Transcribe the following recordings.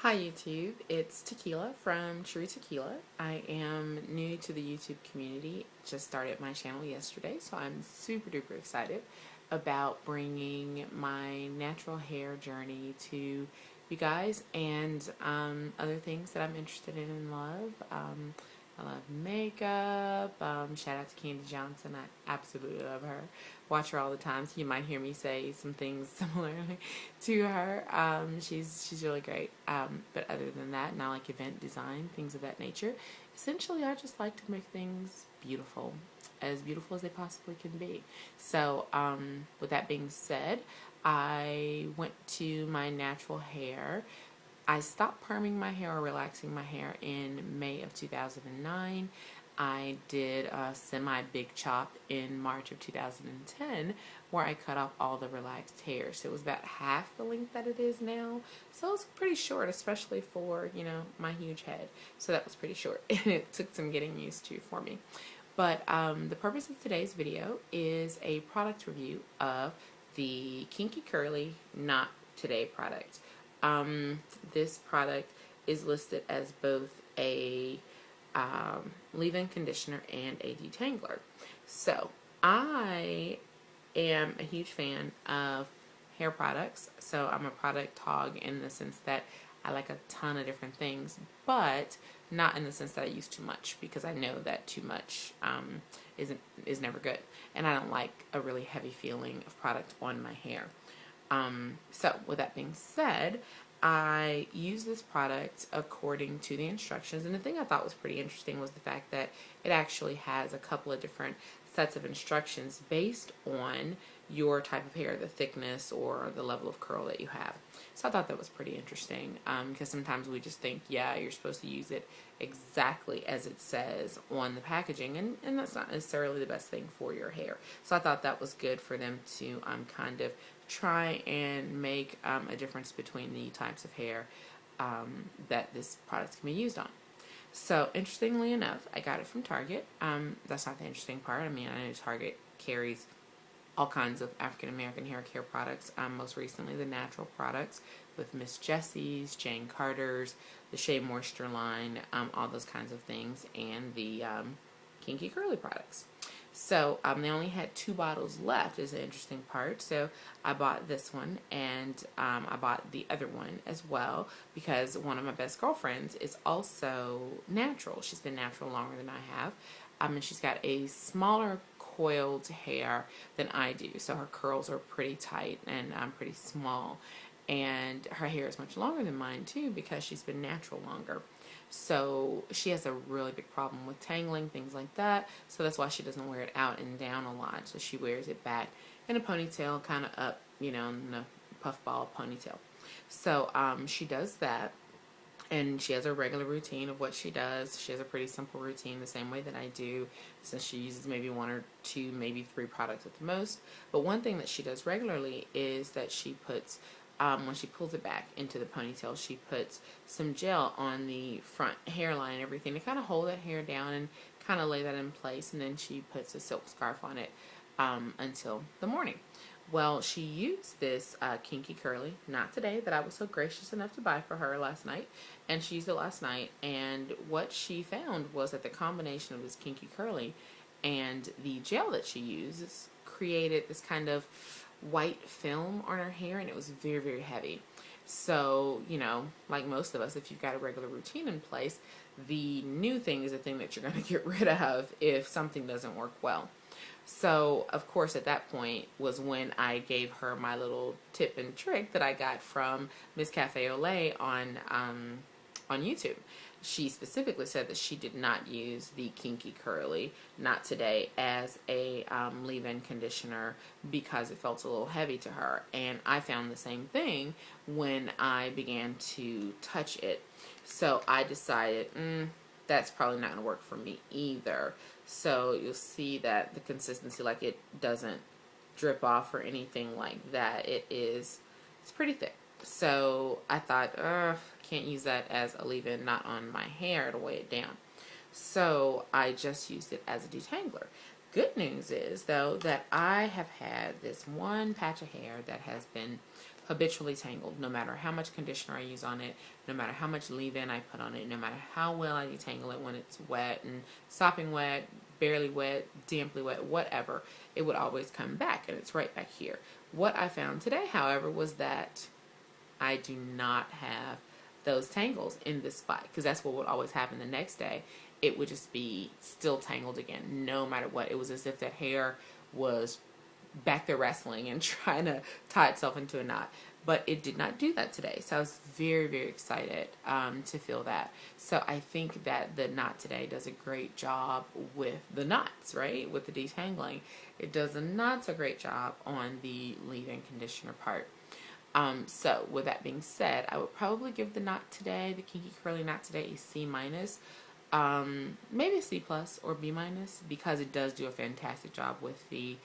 Hi YouTube, it's Tequila from True Tequila. I am new to the YouTube community, just started my channel yesterday, so I'm super duper excited about bringing my natural hair journey to you guys and other things that I'm interested in love. I love makeup. Shout out to Candy Johnson. I absolutely love her. Watch her all the time, so you might hear me say some things similarly to her. She's really great. But other than that, and I like event design, things of that nature. Essentially, I just like to make things beautiful as they possibly can be. So, with that being said, I went to my natural hair. I stopped perming my hair or relaxing my hair in May of 2009. I did a semi-big chop in March of 2010 where I cut off all the relaxed hair. So it was about half the length that it is now. So it was pretty short, especially for, my huge head. So that was pretty short. And it took some getting used to for me. But the purpose of today's video is a product review of the Kinky Kurly Not Today product. This product is listed as both a leave-in conditioner and a detangler. So I am a huge fan of hair products. So I'm a product hog in the sense that I like a ton of different things, but not in the sense that I use too much, because I know that too much is never good, and I don't like a really heavy feeling of product on my hair. So with that being said, I use this product according to the instructions, and the thing I thought was pretty interesting was the fact that it actually has a couple of different sets of instructions based on your type of hair, the thickness or the level of curl that you have. So I thought that was pretty interesting, because sometimes we just think, yeah, you're supposed to use it exactly as it says on the packaging, and that's not necessarily the best thing for your hair. So I thought that was good for them to kind of try and make a difference between the types of hair that this product can be used on. So interestingly enough, I got it from Target. That's not the interesting part. I mean, I know Target carries all kinds of African American hair care products. Most recently, the natural products with Miss Jessie's, Jane Carter's, the Shea Moisture line, all those kinds of things, and the Kinky Kurly products. So they only had 2 bottles left, is the interesting part. So I bought this one, and I bought the other one as well, because one of my best girlfriends is also natural. She's been natural longer than I have, and she's got a smaller coiled hair than I do. So her curls are pretty tight and pretty small, and her hair is much longer than mine too, because she's been natural longer. So she has a really big problem with tangling, things like that. So that's why she doesn't wear it out and down a lot. So she wears it back in a ponytail, kind of up, in a puffball ponytail. So she does that. And she has a regular routine of what she does. She has a pretty simple routine, the same way that I do, since she uses maybe 1 or 2, maybe 3 products at the most. But one thing that she does regularly is that she puts, when she pulls it back into the ponytail, she puts some gel on the front hairline and everything to kind of hold that hair down and kind of lay that in place. And then she puts a silk scarf on it until the morning. Well, she used this Kinky Kurly, not today, that I was so gracious enough to buy for her last night, and she used it last night, and what she found was that the combination of this Kinky Kurly and the gel that she uses created this kind of white film on her hair, and it was very, very heavy. So, like most of us, if you've got a regular routine in place, the new thing is the thing that you're going to get rid of if something doesn't work well. So, of course, at that point was when I gave her my little tip and trick that I got from Miss Cafe Olay on YouTube. She specifically said that she did not use the Kinky Kurly, not today, as a leave-in conditioner because it felt a little heavy to her. And I found the same thing when I began to touch it. So I decided, that's probably not going to work for me either. So you'll see that the consistency, like, it doesn't drip off or anything like that. It's pretty thick. So I thought, can't use that as a leave-in, not on my hair to weigh it down. So I just used it as a detangler. Good news is, though, that I have had this one patch of hair that has been habitually tangled. No matter how much conditioner I use on it, no matter how much leave-in I put on it, no matter how well I detangle it when it's wet and sopping wet, barely wet, damply wet, whatever, it would always come back, and it's right back here. What I found today, however, was that I do not have those tangles in this spot, because that's what would always happen the next day. It would just be still tangled again, no matter what. It was as if that hair was back there wrestling and trying to tie itself into a knot. But it did not do that today. So I was very, very excited to feel that. So I think that the knot today does a great job with the knots, right? With the detangling. It does a not so great job on the leave-in conditioner part. So with that being said, I would probably give the knot today, the Kinky Kurly knot today, a C-, maybe a C+ or B-, because it does do a fantastic job with the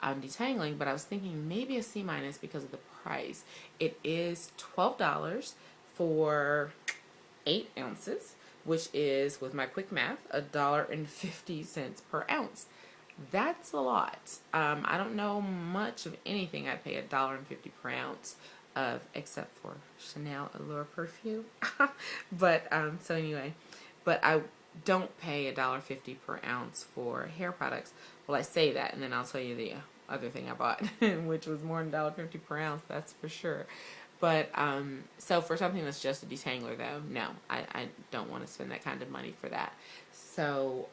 detangling. But I was thinking maybe a C- because of the price. It is $12 for 8 ounces, which is, with my quick math, $1.50 per ounce. That's a lot. I don't know much of anything I'd pay $1.50 per ounce of, except for Chanel Allure perfume. But so anyway, but I don't pay $1.50 per ounce for hair products. Well, I say that, and then I'll tell you the other thing I bought, which was more than $1.50 per ounce, that's for sure. But so for something that's just a detangler, though, no, I don't want to spend that kind of money for that. So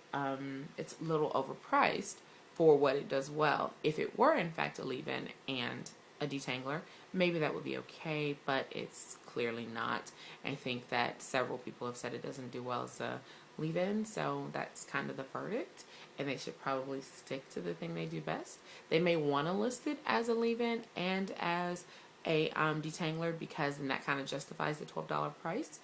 it's a little overpriced for what it does well. If it were in fact a leave-in and a detangler, maybe that would be okay, but it's clearly not. I think that several people have said it doesn't do well as a leave-in, so that's kind of the verdict, and they should probably stick to the thing they do best. They may want to list it as a leave-in and as a detangler, because then that kind of justifies the $12 price,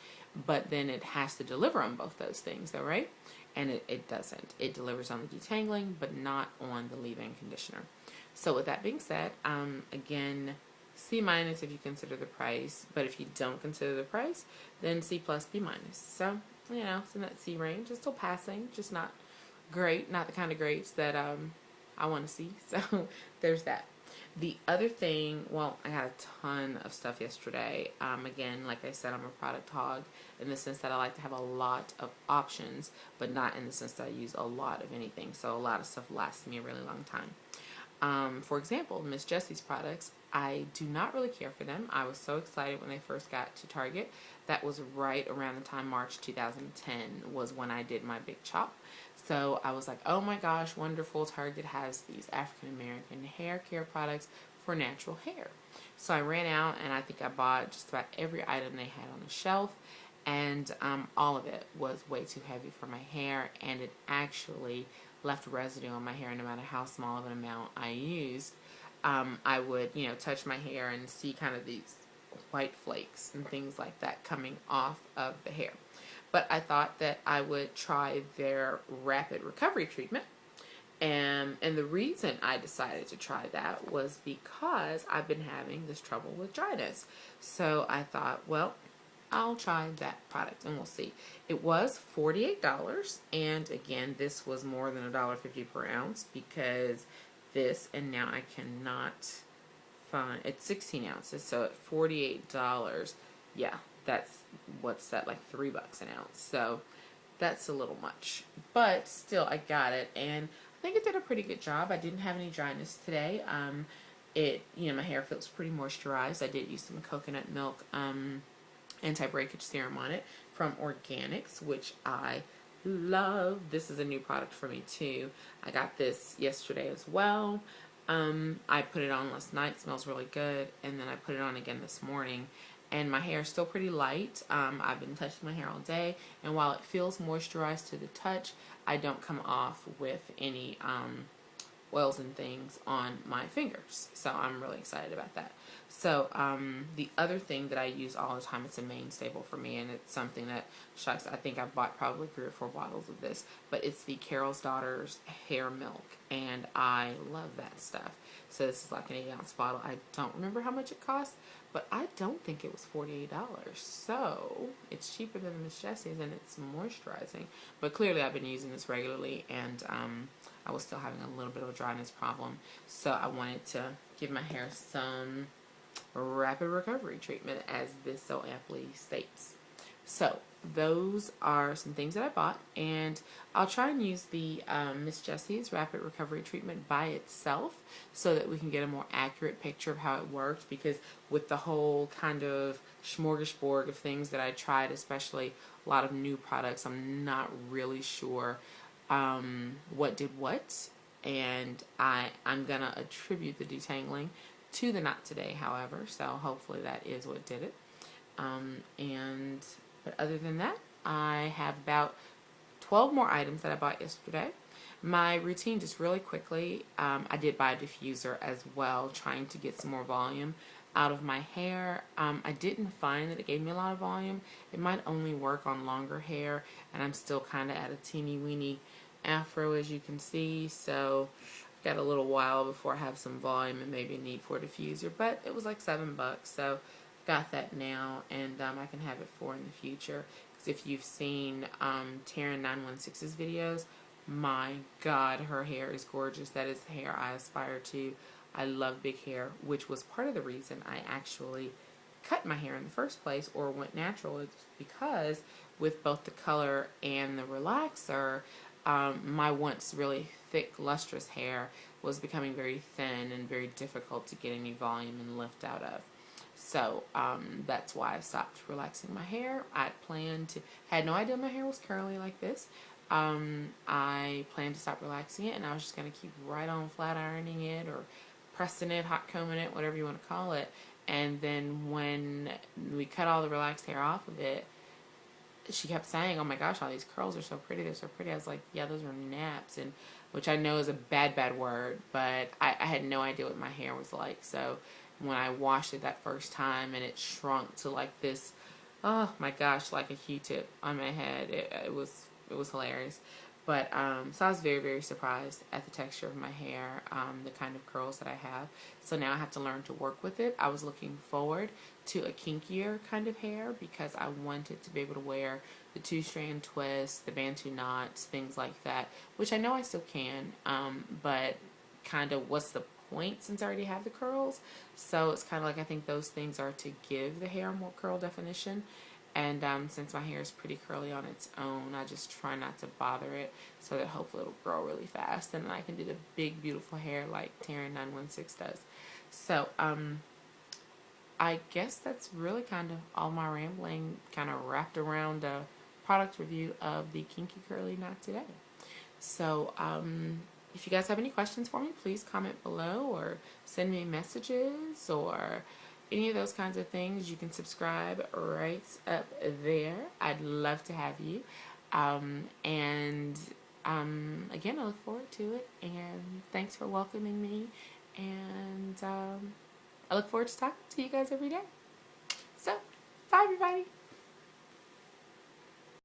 but then it has to deliver on both those things, though, right? And it doesn't. It delivers on the detangling, but not on the leave-in conditioner. So with that being said, again, C- if you consider the price, but if you don't consider the price, then C+, B-. So, you know, it's in that C range. It's still passing, just not great, not the kind of grades that I want to see. So there's that. The other thing, well, I had a ton of stuff yesterday. Again, like I said, I'm a product hog in the sense that I like to have a lot of options, but not in the sense that I use a lot of anything. So a lot of stuff lasts me a really long time. For example, Miss Jessie's products, I do not really care for them. I was so excited when they first got to Target. That was right around the time March 2010 was when I did my big chop. So I was like, oh my gosh, wonderful. Target has these African American hair care products for natural hair. So I ran out and I think I bought just about every item they had on the shelf. And all of it was way too heavy for my hair, and it actually left residue on my hair no matter how small of an amount I used. I would, you know, touch my hair and see kind of these white flakes and things like that coming off of the hair. But I thought that I would try their rapid recovery treatment. And the reason I decided to try that was because I've been having this trouble with dryness. So I thought, well, I'll try that product and we'll see. It was $48, and again, this was more than $1.50 per ounce, because this, and now I cannot find, it's 16 ounces, so at $48, yeah, that's, what's that, like $3 an ounce, so that's a little much, but still I got it, and I think it did a pretty good job. I didn't have any dryness today. You know, my hair feels pretty moisturized. I did use some coconut milk anti-breakage serum on it from Organics, which I love. This is a new product for me too. I got this yesterday as well. I put it on last night, smells really good, and then I put it on again this morning, and my hair is still pretty light. I've been touching my hair all day, and while it feels moisturized to the touch, I don't come off with any oils and things on my fingers, so I'm really excited about that. So the other thing that I use all the time, it's a main staple for me, and it's something that, shucks, I think I've bought probably 3 or 4 bottles of this, but it's the Carol's Daughter's hair milk, and I love that stuff. So this is like an 8-ounce bottle. I don't remember how much it cost, but I don't think it was $48. So it's cheaper than the Miss Jessie's, and it's moisturizing. But clearly I've been using this regularly, and I was still having a little bit of a dryness problem. So I wanted to give my hair some rapid recovery treatment, as this so amply states. So those are some things that I bought, and I'll try and use the Miss Jessie's rapid recovery treatment by itself so that we can get a more accurate picture of how it worked, because with the whole kind of smorgasbord of things that I tried, especially a lot of new products, I'm not really sure what did what, and I'm gonna attribute the detangling to the not today, however, so hopefully that is what did it. But other than that, I have about 12 more items that I bought yesterday. My routine, just really quickly, I did buy a diffuser as well, trying to get some more volume out of my hair. I didn't find that it gave me a lot of volume. It might only work on longer hair, and I'm still kind of at a teeny weeny afro, as you can see, so I've got a little while before I have some volume and maybe a need for a diffuser, but it was like $7, so got that now, and I can have it for in the future. Because if you've seen Taryn 916's videos, my God, her hair is gorgeous. That is the hair I aspire to. I love big hair, which was part of the reason I actually cut my hair in the first place or went natural. It's because with both the color and the relaxer, my once really thick, lustrous hair was becoming very thin and very difficult to get any volume and lift out of. So that's why I stopped relaxing my hair. Had no idea my hair was curly like this. I planned to stop relaxing it, and I was just going to keep right on flat ironing it or pressing it, hot combing it, whatever you want to call it. And then when we cut all the relaxed hair off of it, she kept saying, "Oh my gosh, all these curls are so pretty, they're so pretty." I was like, "Yeah, those are naps," and which I know is a bad word, but I had no idea what my hair was like. So when I washed it that first time and it shrunk to like this, oh my gosh, like a Q-tip on my head, it was hilarious. But so I was very surprised at the texture of my hair, the kind of curls that I have. So now I have to learn to work with it. I was looking forward to a kinkier kind of hair because I wanted to be able to wear the 2-strand twists, the Bantu knots, things like that, which I know I still can, but kind of what's the point since I already have the curls? So it's kind of like I think those things are to give the hair more curl definition. And since my hair is pretty curly on its own, I just try not to bother it so that hopefully it'll grow really fast. And then I can do the big, beautiful hair like Taryn 916 does. So I guess that's really kind of all my rambling kind of wrapped around a product review of the Kinky Kurly Not Today. So if you guys have any questions for me, please comment below or send me messages or any of those kinds of things. You can subscribe right up there. I'd love to have you. Again, I look forward to it. And thanks for welcoming me. And I look forward to talking to you guys every day. So, bye everybody.